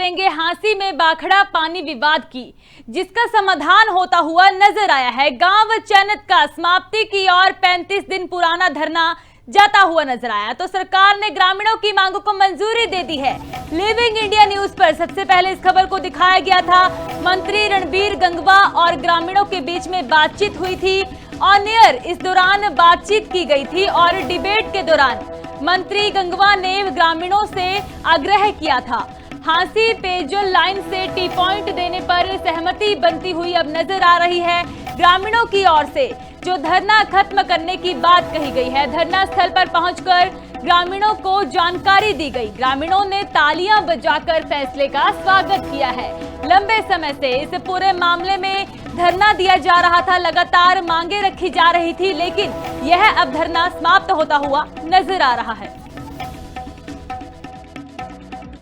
करेंगे हांसी में बाखड़ा पानी विवाद की, जिसका समाधान होता हुआ नजर आया है। गांव चैनत का समाप्ति की ओर 35 दिन पुराना धरना जाता हुआ नजर आया तो सरकार ने ग्रामीणों की मांगों को मंजूरी दे दी है। लिविंग इंडिया न्यूज पर सबसे पहले इस खबर को दिखाया गया था। मंत्री रणबीर गंगवा और ग्रामीणों के बीच में बातचीत हुई थी। ऑन एयर इस दौरान बातचीत की गई थी और डिबेट के दौरान मंत्री गंगवा ने ग्रामीणों से आग्रह किया था। हांसी पेयजल लाइन से टी पॉइंट देने पर सहमति बनती हुई अब नजर आ रही है। ग्रामीणों की ओर से जो धरना खत्म करने की बात कही गई है, धरना स्थल पर पहुंचकर ग्रामीणों को जानकारी दी गई। ग्रामीणों ने तालियां बजाकर फैसले का स्वागत किया है। लंबे समय से इस पूरे मामले में धरना दिया जा रहा था, लगातार मांगे रखी जा रही थी, लेकिन यह अब धरना समाप्त होता हुआ नजर आ रहा है।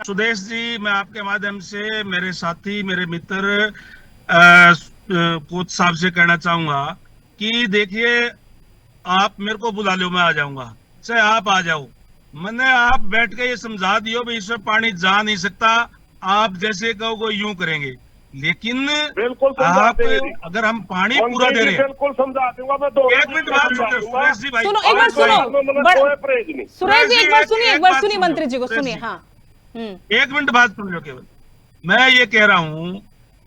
सुदेश जी, मैं आपके माध्यम से मेरे साथी, मेरे मित्र कोच साहब से कहना चाहूंगा कि देखिए, आप मेरे को बुला लो, मैं आ जाऊंगा, चाहे आप आ जाओ। मैंने आप बैठ के ये समझा दियो भाई इसमें पानी जा नहीं सकता, आप जैसे कहोगे यूं करेंगे। लेकिन बिल्कुल आप अगर हम पानी पूरा दे रहे हैं, बिल्कुल समझा दूंगा मैं। तो एक मिनट बात सुनिए सुरेश जी भाई, सुनो एक बार सुनो सुरेश जी, एक बार सुनिए मंत्री जी को सुनिए। हाँ, एक मिनट बात सुन लो केवल। मैं ये कह रहा हूं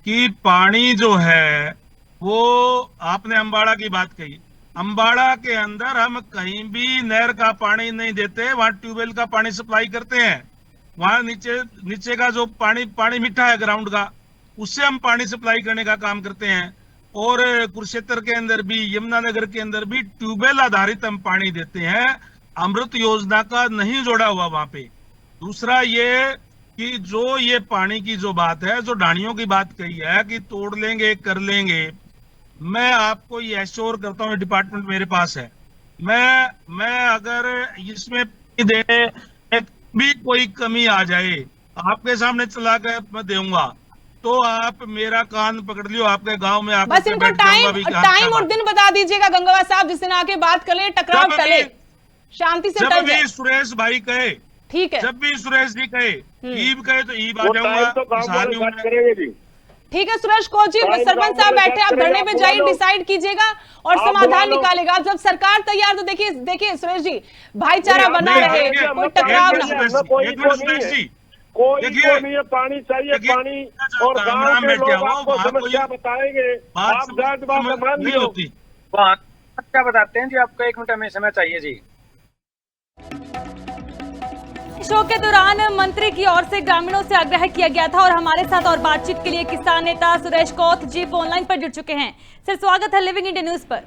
कि पानी जो है वो आपने अम्बाड़ा की बात कही, अम्बाड़ा के अंदर हम कहीं भी नहर का पानी नहीं देते, वहां ट्यूबवेल का पानी सप्लाई करते हैं। वहां नीचे का जो पानी मीठा है ग्राउंड का, उससे हम पानी सप्लाई करने का काम करते हैं। और कुरुक्षेत्र के अंदर भी, यमुनानगर के अंदर भी ट्यूबवेल आधारित हम पानी देते हैं। अमृत योजना का नहीं जोड़ा हुआ वहां पे। दूसरा ये कि जो ये पानी की जो बात है, जो ढाणियों की बात कही है कि तोड़ लेंगे कर लेंगे, मैं आपको ये एश्योर करता हूँ, डिपार्टमेंट मेरे पास है। मैं अगर इसमें देने भी कोई कमी आ जाए, आपके सामने चला कर मैं दूंगा, तो आप मेरा कान पकड़ लियो, आपके गांव में आकर बस इनको टाइम और दिन बता दीजिएगा गंगवा साहब, जिस दिन आके बात कर ले, टकराव टले, शांति से जब भी सुरेश भाई कहे, ठीक है, जब भी सुरेश जी कहे, ईब कहे तो ईब आ जाऊंगा। ठीक है सुरेश कोच जी, सरपंच साहब बैठे, आप धरने पे जाइए, डिसाइड कीजिएगा और समाधान निकालेगा। अब जब सरकार तैयार, तो देखिए सुरेश जी, भाईचारा बना रहे, कोई टकराव ना हो। कोई पानी चाहिए, पानी, और गांव के लोग आपको समस्या बताएंगे, आप जांच बात मान लियो। क्या बताते हैं जी, आपको 1 मिनट हमें समय चाहिए जी। शो के दौरान मंत्री की ओर से ग्रामीणों से आग्रह किया गया था और हमारे साथ और बातचीत के लिए किसान नेता सुरेश कोथ जी फोन लाइन पर जुड़ चुके हैं। सर, स्वागत है लिविंग इंडिया न्यूज पर।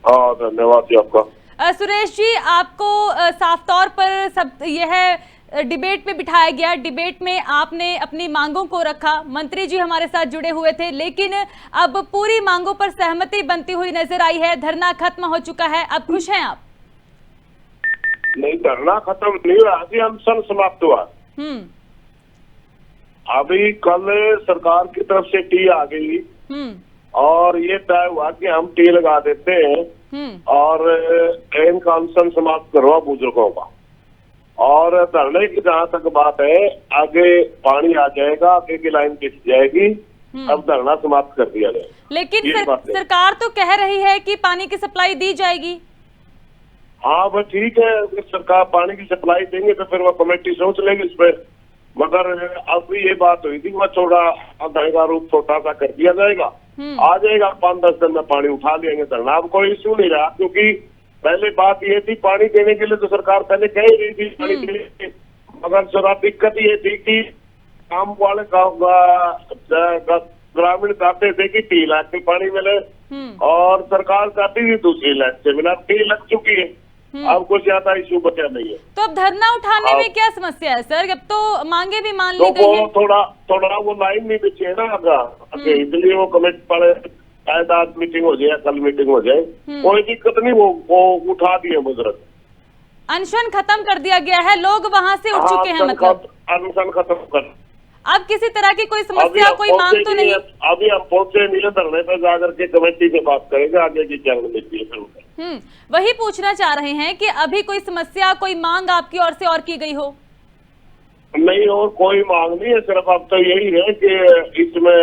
हाँ, धन्यवाद जी आपका। सुरेश जी, आपको साफ तौर पर सब यह डिबेट पे बिठाया गया। डिबेट में आपने अपनी मांगों को रखा, मंत्री जी हमारे साथ जुड़े हुए थे, लेकिन अब पूरी मांगों पर सहमति बनती हुई नजर आई है। धरना खत्म हो चुका है, अब खुश हैं आप? नहीं, धरना खत्म नहीं हुआ, अभी अनशन समाप्त हुआ। अभी कल सरकार की तरफ से टी आ गई और ये तय हुआ कि हम टी लगा देते हैं और इनका अनशन समाप्त करवा बुजुर्गों का। और धरने की जहाँ तक बात है, आगे पानी आ जाएगा, आगे की लाइन खिंच जाएगी, अब धरना समाप्त कर दिया जाए। लेकिन सरकार तो कह रही है कि पानी की सप्लाई दी जाएगी। हाँ बस ठीक है, अगर सरकार पानी की सप्लाई देंगे तो फिर वो कमेटी सोच लेगी इस पर। मगर अब ये बात हुई थी, वह थोड़ा अध्याय का रूप छोटा सा कर दिया जाएगा, आ जाएगा 5-10 दिन में पानी उठा लेंगे। धरना अब कोई इश्यू नहीं रहा, क्योंकि पहले बात ये थी पानी देने के लिए तो सरकार पहले कह ही रही थी पानी देने, मगर जरा दिक्कत ये थी कि काम वाले ग्रामीण चाहते थे कि 3 लाख के पानी मिले और सरकार चाहती थी 2 लाख से मिला। 3 लग चुकी है, अब कुछ ज्यादा इश्यू बचा नहीं है। तो अब धरना उठाने में क्या समस्या है सर? अब तो मांगे भी मान ली गई हैं। थोड़ा वो लाइन नहीं बिछी है ना, इसलिए वो कमेटी पड़े, शायद आज मीटिंग हो जाए, कल मीटिंग हो जाए, कोई दिक्कत नहीं, वो उठा दिए मुजरत। अनशन खत्म कर दिया गया है, लोग वहाँ से उठ चुके हैं, मतलब अनशन खत्म कर। अब किसी तरह की कोई समस्या, कोई मांग तो नहीं? अभी हम पहुंचे नहीं है, धरने पे जाकर के कमेटी से बात करेंगे, आगे की क्या रणनीति है फिर। वही पूछना चाह रहे हैं कि अभी कोई समस्या, कोई मांग आपकी ओर से और की गई हो? नहीं और कोई मांग नहीं है, सिर्फ अब तो यही है कि इसमें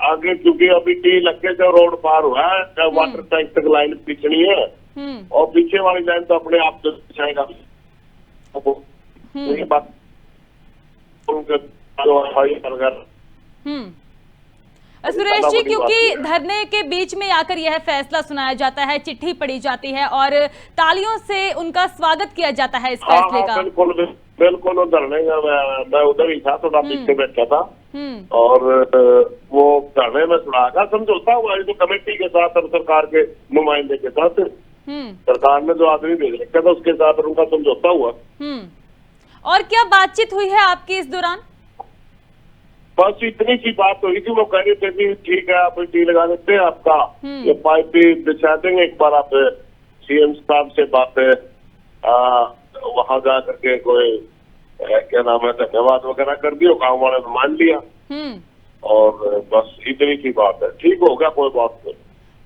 आगे क्योंकि अभी टी लगे से रोड पार हुआ है, वाटर टैंक तक लाइन पिछड़ी है और पीछे वाली लाइन तो अपने आप तो जाएगा। ये बात सुरेश जी, क्योंकि धरने के बीच में आकर यह फैसला सुनाया जाता है, चिट्ठी पढ़ी जाती है और तालियों से उनका स्वागत किया जाता है इस फैसले का। बिल्कुल बिल्कुल धरने मैं उधर ही था, थोड़ा पीछे बैठा था और वो धरने में सुनागा समझौता हुआ जो कमेटी के साथ और सरकार के नुमाइंदे के साथ, सरकार ने जो आदमी भेज रखा था उसके साथ उनका समझौता हुआ। और क्या बातचीत हुई है आपकी इस दौरान? बस इतनी सी बात हुई थी, वो कह रहे थे कि ठीक है आप टी लगा देते हैं, आपका ये पाइप भी बिछा देंगे, एक बार आप सीएम साहब से बातें वहां जा करके कोई क्या नाम है धन्यवाद वगैरह कर दिया, गाँव वाले ने मान लिया और बस इतनी सी बात है, ठीक हो गया, कोई बात नहीं।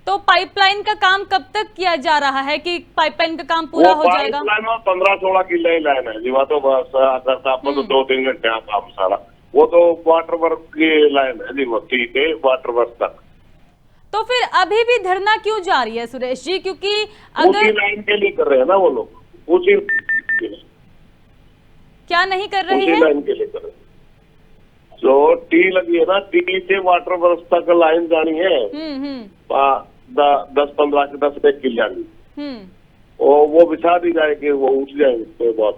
तो पाइपलाइन का काम कब तक किया जा रहा है कि पाइपलाइन का काम पूरा हो जाएगा? पाइपलाइन में 15-16 की लाइन है जी, वहाँ तो बस करता अपन तो 2-3 घंटे काम सारा, वो तो वाटर वर्क की लाइन है जी, वो ठीक है वाटर वर्क तक। तो फिर अभी भी धरना क्यों जारी है सुरेश जी? क्योंकि अगर उसी लाइन के लिए कर रहे हैं ना वो लोग, उसी क्या नहीं कर रहे हैं? लाइन के लिए कर रहे हैं, जो टी लगी है ना, टी से वाटर वर्क तक लाइन जानी है 10-15 की जानी, वो बिछा दी जाएगी, वो उठ जाएंगे, कोई बात।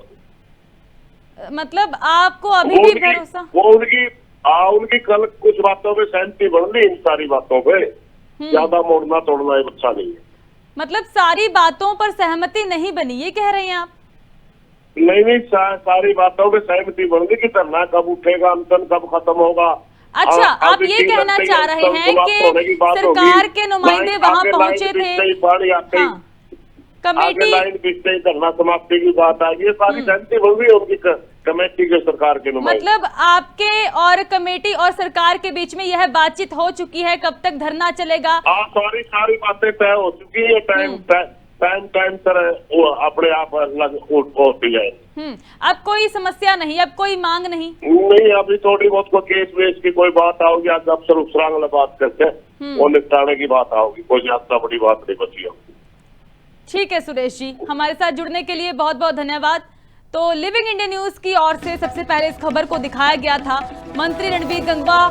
मतलब आपको अभी भी भरोसा? वो उनकी कल कुछ बातों पे सहमति बन ली, इन सारी बातों पे ज्यादा मोड़ना तोड़ना अच्छा नहीं है। मतलब सारी बातों पर सहमति नहीं बनी, ये कह रहे हैं आप? नहीं सारी बातों पे सहमति बन गई कि धरना कब उठेगा, अनशन कब खत्म होगा। अच्छा, आप ये कहना चाह रहे हैं कि सरकार के नुमाइंदे वहां पहुंचे थे, कमेटी लाइन पिछले ही धरना समाप्ति की बात आ गई, ये सारी सहमति बन गई उनकी कमेटी के सरकार के नुमाइंदे। मतलब आपके और कमेटी और सरकार के बीच में यह बातचीत हो चुकी है, कब तक धरना चलेगा? सारी बातें तय हो चुकी है, टाइम सर अपने आप होती है। अब कोई समस्या नहीं, अब कोई मांग नहीं? नहीं, अभी थोड़ी बहुत कोई केस वेस की कोई बात आओगी, आज अफसर उपसरांग बात करके वो निपटाने की बात आओगी, कोई ज्यादा बड़ी बात नहीं बची हो। ठीक है सुरेश जी, हमारे साथ जुड़ने के लिए बहुत बहुत धन्यवाद। तो लिविंग इंडिया न्यूज की ओर से सबसे पहले इस खबर को दिखाया गया था, मंत्री रणबीर गंगवा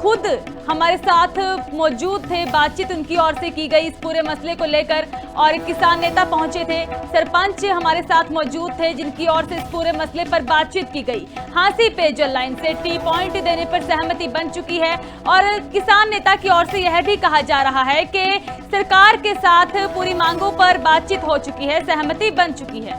खुद हमारे साथ मौजूद थे, बातचीत उनकी ओर से की गई इस पूरे मसले को लेकर और किसान नेता पहुंचे थे, सरपंच हमारे साथ मौजूद थे जिनकी ओर से इस पूरे मसले पर बातचीत की गई। हांसी पेयजल लाइन से टी पॉइंट देने पर सहमति बन चुकी है और किसान नेता की ओर से यह भी कहा जा रहा है कि सरकार के साथ पूरी मांगों पर बातचीत हो चुकी है, सहमति बन चुकी है।